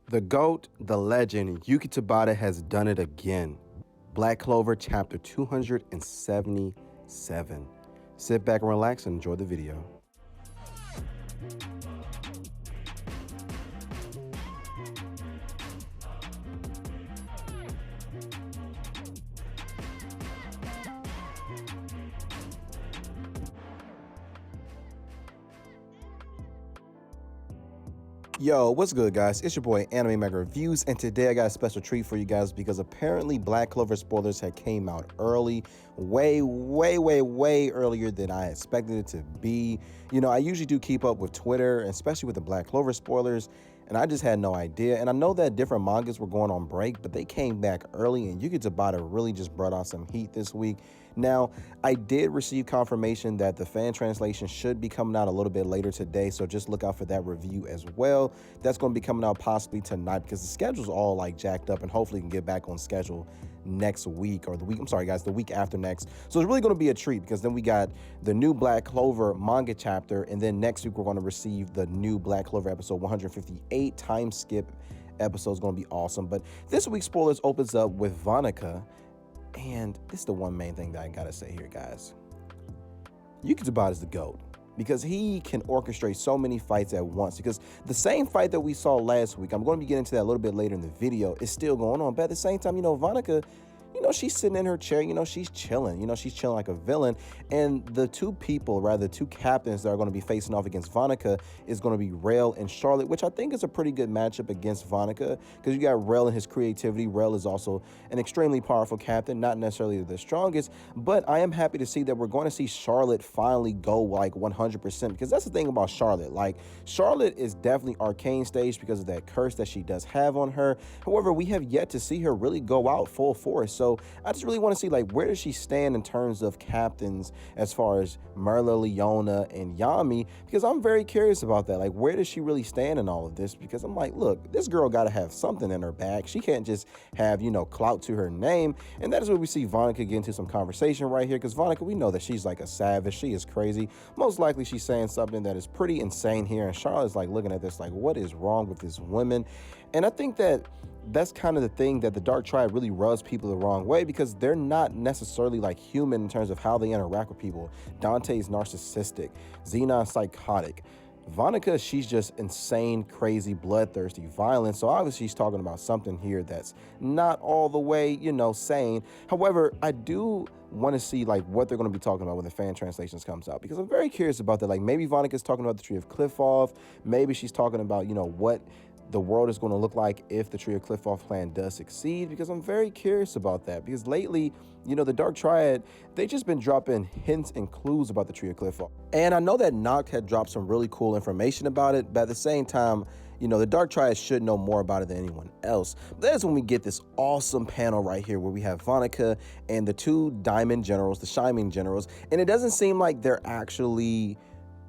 The GOAT, the legend, Yuki Tabata has done it again. Black Clover chapter 277. Sit back and relax and enjoy the video. Yo, what's good, guys? It's your boy Anime Mega Reviews, and today I got a special treat for you guys because apparently Black Clover spoilers had came out early, way earlier than I expected it to be. You know, I usually do keep up with Twitter, especially with the Black Clover spoilers, and I just had no idea. And I know that different mangas were going on break, but they came back early, and Yuki Tabata really just brought on some heat this week. Now, I did receive confirmation that the fan translation should be coming out a little bit later today, so just look out for that review as well. That's going to be coming out possibly tonight because the schedule's all like jacked up, and hopefully we can get back on schedule next week, or the week, I'm sorry guys, the week after next. So it's really going to be a treat because then we got the new Black Clover manga chapter, and then next week we're going to receive the new Black Clover episode 158 time skip episode. Is going to be awesome. But this week's spoilers opens up with Vanica. And this is the one main thing that I gotta say here, guys. Yuki Tabata is the GOAT because he can orchestrate so many fights at once. Because the same fight that we saw last week, I'm going to be getting into that a little bit later in the video, is still going on. But at the same time, you know, Vanica, you know, she's sitting in her chair, you know, she's chilling, she's chilling like a villain. And the two captains that are going to be facing off against Vanica is going to be Rail and Charlotte, which I think is a pretty good matchup against Vanica because you got Rail and his creativity. Rail is also an extremely powerful captain, not necessarily the strongest, but I am happy to see that we're going to see Charlotte finally go like 100% because that's the thing about Charlotte. Like, Charlotte is definitely arcane stage because of that curse that she does have on her. However, we have yet to see her really go out full force. So I just really want to see, like, where does she stand in terms of captains as far as Merla, Leona, and Yami, because I'm very curious about that. Like, where does she really stand in all of this? Because I'm like, look, this girl got to have something in her bag. She can't just have, clout to her name. And that is where we see Vanica get into some conversation right here, because Vanica, we know that she's like a savage. She is crazy. Most likely she's saying something that is pretty insane here. And Charlotte's like looking at this like, what is wrong with this woman? And I think that that's kind of the thing that the Dark Triad really rubs people the wrong way, because they're not necessarily like human in terms of how they interact with people. Dante's narcissistic, Zenon's psychotic. Vanica, she's just insane, crazy, bloodthirsty, violent. So obviously she's talking about something here that's not all the way, sane. However, I do want to see like what they're going to be talking about when the fan translations comes out, because I'm very curious about that. Like, maybe Vanica's talking about the Tree of Cliff-Off. Maybe she's talking about, what the world is going to look like if the Tree of Cliff-Off plan does succeed, because I'm very curious about that. Because lately, the Dark Triad, they just been dropping hints and clues about the Tree of Cliff-Off. And I know that Noct had dropped some really cool information about it, but at the same time, the Dark Triad should know more about it than anyone else. But that's when we get this awesome panel right here where we have Vanica and the two Diamond Generals, the Shining Generals, and it doesn't seem like they're actually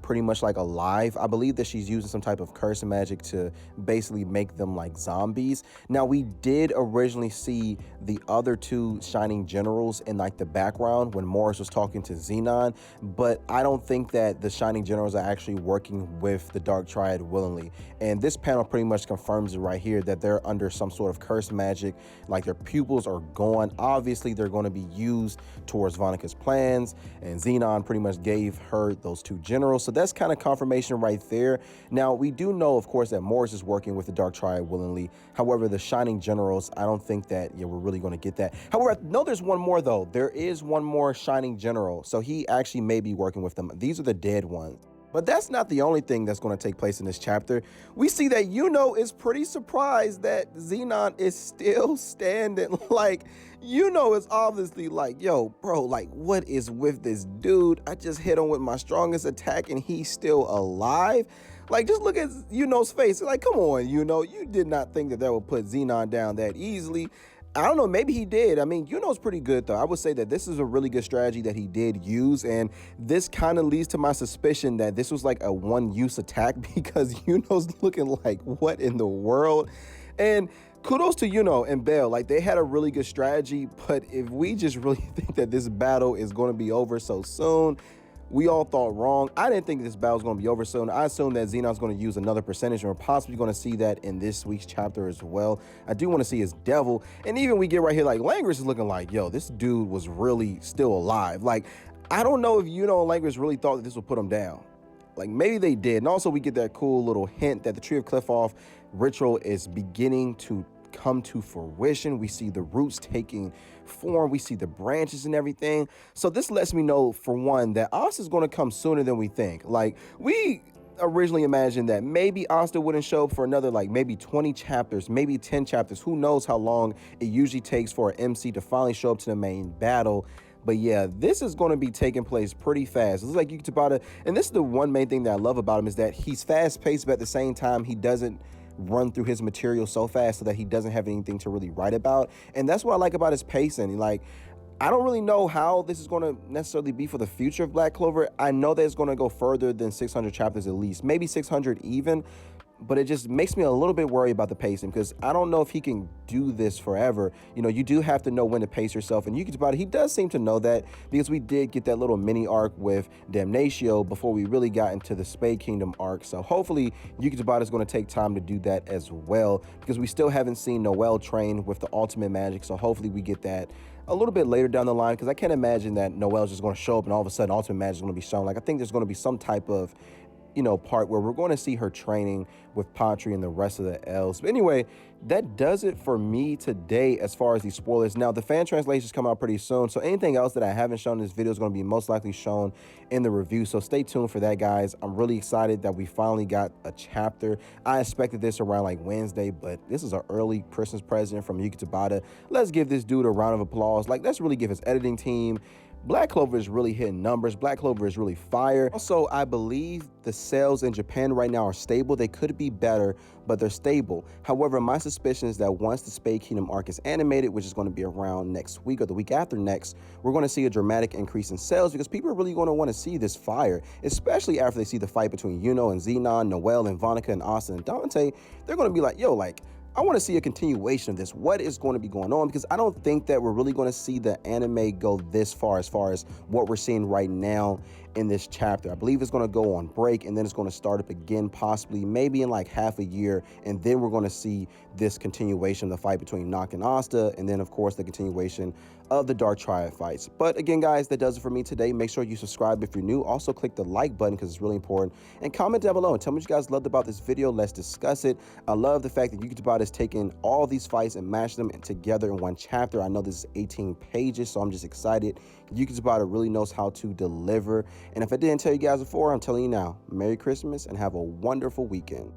pretty much like alive. I believe that she's using some type of curse magic to basically make them like zombies. Now, we did originally see the other two Shining Generals in like the background when Morris was talking to Zenon, but I don't think that the Shining Generals are actually working with the Dark Triad willingly. And this panel pretty much confirms it right here, that they're under some sort of curse magic, like their pupils are gone. Obviously, they're going to be used towards Vanica's plans, and Zenon pretty much gave her those two generals. So that's kind of confirmation right there. Now, we do know, of course, that Morris is working with the Dark Triad willingly. However, the Shining Generals, I don't think that, we're really going to get that. However, I know there's one more, though. There is one more Shining General. So he actually may be working with them. These are the dead ones. But that's not the only thing that's going to take place in this chapter. We see that Yuno is pretty surprised that Zenon is still standing. Like, Yuno is obviously like, yo, bro, like, what is with this dude? I just hit him with my strongest attack and he's still alive. Like, just look at Yuno's face. Like, come on, Yuno, you did not think that would put Zenon down that easily. I don't know, maybe he did. I mean, Yuno's pretty good, though. I would say that this is a really good strategy that he did use, and this kind of leads to my suspicion that this was like a one-use attack, because Yuno's looking like, what in the world? And kudos to Yuno and Bell. Like, they had a really good strategy, but if we just really think that this battle is going to be over so soon, We all thought wrong. I didn't think this battle was going to be over soon. I assumed that Zenon's going to use another percentage, and we're possibly going to see that in this week's chapter as well. I do want to see his devil. And even we get right here, like, Langris is looking like, yo, this dude was really still alive. Like, I don't know if Yuno and Langris really thought that this would put him down. Like, maybe they did. And also we get that cool little hint that the Tree of Cliff-Off ritual is beginning to come to fruition. We see the roots taking form. We see the branches and everything. So this lets me know, for one, that Asta is going to come sooner than we think. Like, we originally imagined that maybe Asta wouldn't show up for another, like, maybe 20 chapters, maybe 10 chapters. Who knows how long it usually takes for an MC to finally show up to the main battle. But yeah, this is going to be taking place pretty fast. It looks like Yuki Tabata, and this is the one main thing that I love about him, is that he's fast-paced, but at the same time, he doesn't run through his material so fast so that he doesn't have anything to really write about. And that's what I like about his pacing. Like, I don't really know how this is going to necessarily be for the future of Black Clover. I know that it's going to go further than 600 chapters at least, maybe 600 even. But it just makes me a little bit worried about the pacing, because I don't know if he can do this forever. You know, you do have to know when to pace yourself, and Yuki Tabata, he does seem to know that, because we did get that little mini arc with Damnatio before we really got into the Spade Kingdom arc. So hopefully Yuki Tabata is going to take time to do that as well, because we still haven't seen Noelle train with the ultimate magic. So hopefully we get that a little bit later down the line, because I can't imagine that Noelle's just going to show up and all of a sudden ultimate magic is going to be shown. Like, I think there's going to be some type of, you know, part where we're going to see her training with Patri and the rest of the elves. But anyway, that does it for me today as far as these spoilers. Now, the fan translations come out pretty soon, so anything else that I haven't shown in this video is going to be most likely shown in the review. So stay tuned for that, guys. I'm really excited that we finally got a chapter. I expected this around like Wednesday, but this is an early Christmas present from Yuki Tabata. Let's give this dude a round of applause. Like, let's really give his editing team. Black Clover is really hitting numbers. Black Clover is really fire. Also, I believe the sales in Japan right now are stable. They could be better, but they're stable. However, my suspicion is that once the Spade Kingdom arc is animated, which is going to be around next week or the week after next, we're going to see a dramatic increase in sales, because people are really going to want to see this fire, especially after they see the fight between Yuno and Zenon, Noelle and Vanica and Austin and Dante. They're going to be like, yo, like, I want to see a continuation of this. What is going to be going on? Because I don't think that we're really going to see the anime go this far as what we're seeing right now in this chapter. I believe it's going to go on break, and then it's going to start up again, possibly maybe in like half a year, and then we're going to see this continuation of the fight between Nock and Asta, and then of course the continuation of the Dark Triad fights. But again, guys, that does it for me today. Make sure you subscribe if you're new. Also click the like button, because it's really important, and comment down below and tell me what you guys loved about this video. Let's discuss it. I love the fact that Yuki Tabata is taking all these fights and mashed them together in one chapter. I know this is 18 pages, so I'm just excited. Yuki Tabata really knows how to deliver. And if I didn't tell you guys before, I'm telling you now. Merry Christmas and have a wonderful weekend.